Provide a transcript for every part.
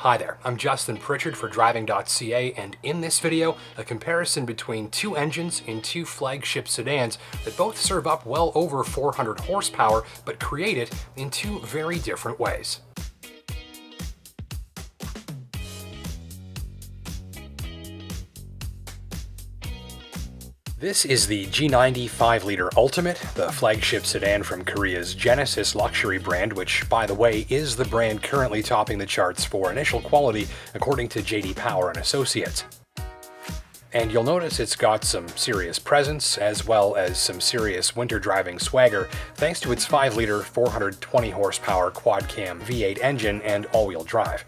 Hi there, I'm Justin Pritchard for Driving.ca, and in this video, a comparison between two engines in two flagship sedans that both serve up well over 400 horsepower, but create it in two very different ways. This is the G90 5-liter Ultimate, the flagship sedan from Korea's Genesis luxury brand, which, by the way, is the brand currently topping the charts for initial quality according to J.D. Power and Associates. And you'll notice it's got some serious presence, as well as some serious winter driving swagger, thanks to its 5-liter 420 horsepower quad-cam V8 engine and all-wheel drive.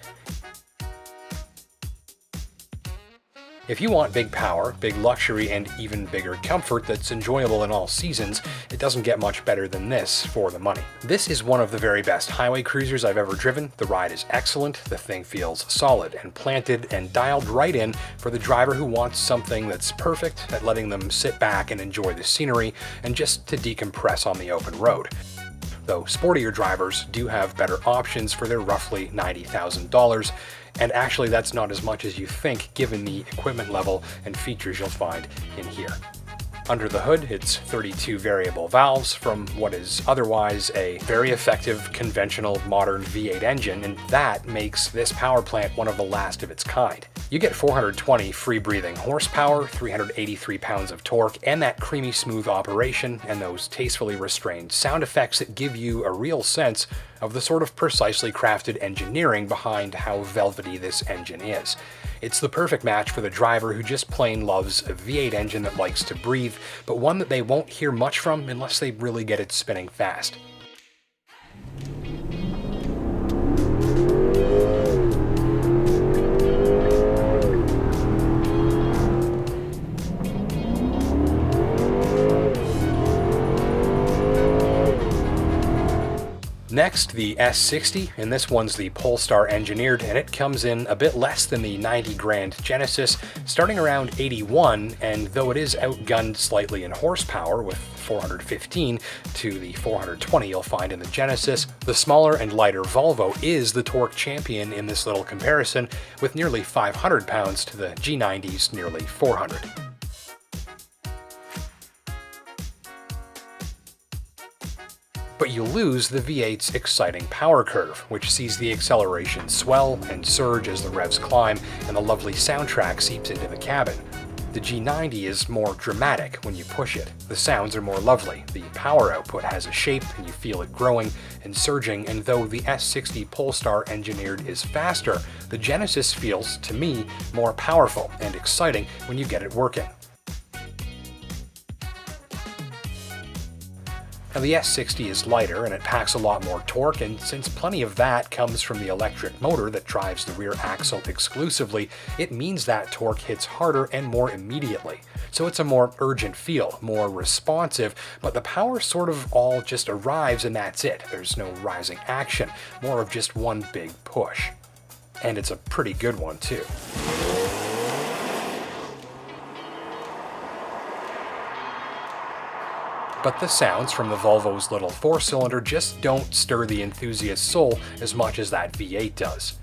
If you want big power, big luxury, and even bigger comfort that's enjoyable in all seasons, it doesn't get much better than this for the money. This is one of the very best highway cruisers I've ever driven. The ride is excellent, the thing feels solid and planted and dialed right in for the driver who wants something that's perfect at letting them sit back and enjoy the scenery and just to decompress on the open road. Though sportier drivers do have better options for their roughly $90,000, and actually that's not as much as you think given the equipment level and features you'll find in here. Under the hood, it's 32 variable valves from what is otherwise a very effective, conventional, modern V8 engine, and that makes this power plant one of the last of its kind. You get 420 free-breathing horsepower, 383 pounds of torque, and that creamy smooth operation, and those tastefully restrained sound effects that give you a real sense of the sort of precisely crafted engineering behind how velvety this engine is. It's the perfect match for the driver who just plain loves a V8 engine that likes to breathe, but one that they won't hear much from unless they really get it spinning fast. Next, the S60, and this one's the Polestar Engineered, and it comes in a bit less than the 90 grand Genesis, starting around 81, and though it is outgunned slightly in horsepower with 415 to the 420 you'll find in the Genesis, the smaller and lighter Volvo is the torque champion in this little comparison, with nearly 500 pounds to the G90's nearly 400. But you lose the V8's exciting power curve, which sees the acceleration swell and surge as the revs climb, and the lovely soundtrack seeps into the cabin. The G90 is more dramatic when you push it. The sounds are more lovely, the power output has a shape, and you feel it growing and surging, and though the S60 Polestar Engineered is faster, the Genesis feels, to me, more powerful and exciting when you get it working. Now, the S60 is lighter and it packs a lot more torque, and since plenty of that comes from the electric motor that drives the rear axle exclusively, it means that torque hits harder and more immediately. So it's a more urgent feel, more responsive, but the power sort of all just arrives and that's it. There's no rising action, more of just one big push. And it's a pretty good one too. But the sounds from the Volvo's little 4-cylinder just don't stir the enthusiast's soul as much as that V8 does.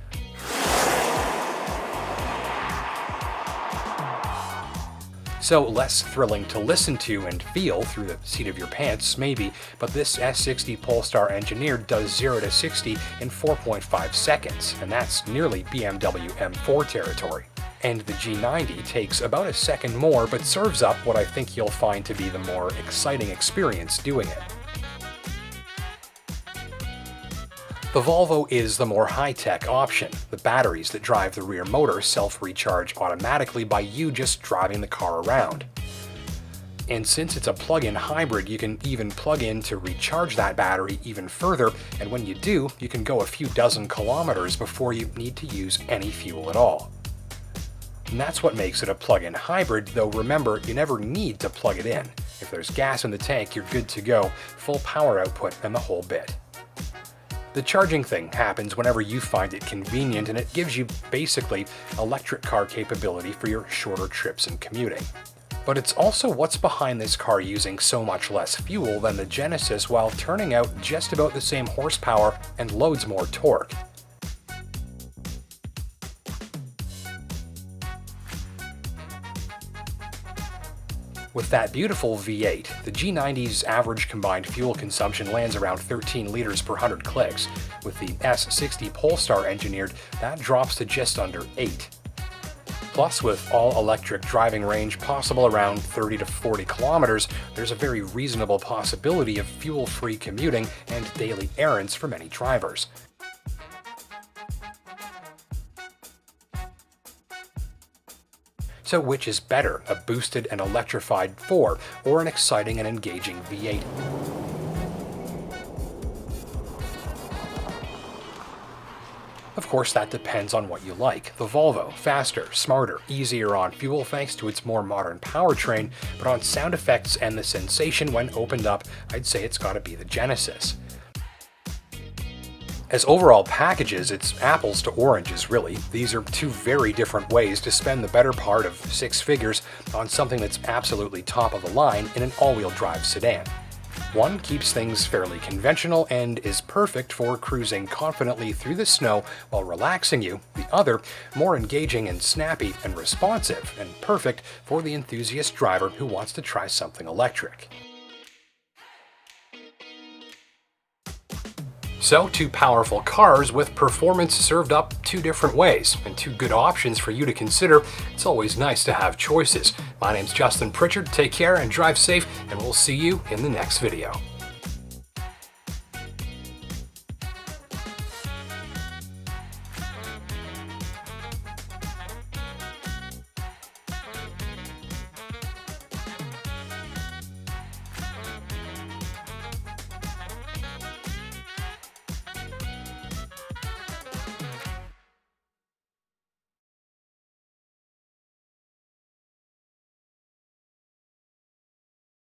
So less thrilling to listen to and feel through the seat of your pants, maybe, but this S60 Polestar Engineered does 0 to 60 in 4.5 seconds, and that's nearly BMW M4 territory. And the G90 takes about a second more, but serves up what I think you'll find to be the more exciting experience doing it. The Volvo is the more high-tech option. The batteries that drive the rear motor self-recharge automatically by you just driving the car around. And since it's a plug-in hybrid, you can even plug in to recharge that battery even further, and when you do, you can go a few dozen kilometers before you need to use any fuel at all. And that's what makes it a plug-in hybrid, though remember, you never need to plug it in. If there's gas in the tank, you're good to go, full power output and the whole bit. The charging thing happens whenever you find it convenient, and it gives you basically electric car capability for your shorter trips and commuting. But it's also what's behind this car using so much less fuel than the Genesis while turning out just about the same horsepower and loads more torque. With that beautiful V8, the G90's average combined fuel consumption lands around 13 liters per 100 clicks. With the S60 Polestar Engineered, that drops to just under 8. Plus, with all-electric driving range possible around 30 to 40 kilometers, there's a very reasonable possibility of fuel-free commuting and daily errands for many drivers. So which is better, a boosted and electrified 4 or an exciting and engaging V8? Of course, that depends on what you like. The Volvo, faster, smarter, easier on fuel thanks to its more modern powertrain, but on sound effects and the sensation when opened up, I'd say it's gotta be the Genesis. As overall packages, it's apples to oranges, really. These are two very different ways to spend the better part of 6 figures on something that's absolutely top of the line in an all-wheel drive sedan. One keeps things fairly conventional and is perfect for cruising confidently through the snow while relaxing you. The other, more engaging and snappy and responsive, and perfect for the enthusiast driver who wants to try something electric. So, 2 powerful cars with performance served up 2 different ways, and 2 good options for you to consider. It's always nice to have choices. My name's Justin Pritchard, take care and drive safe, and we'll see you in the next video.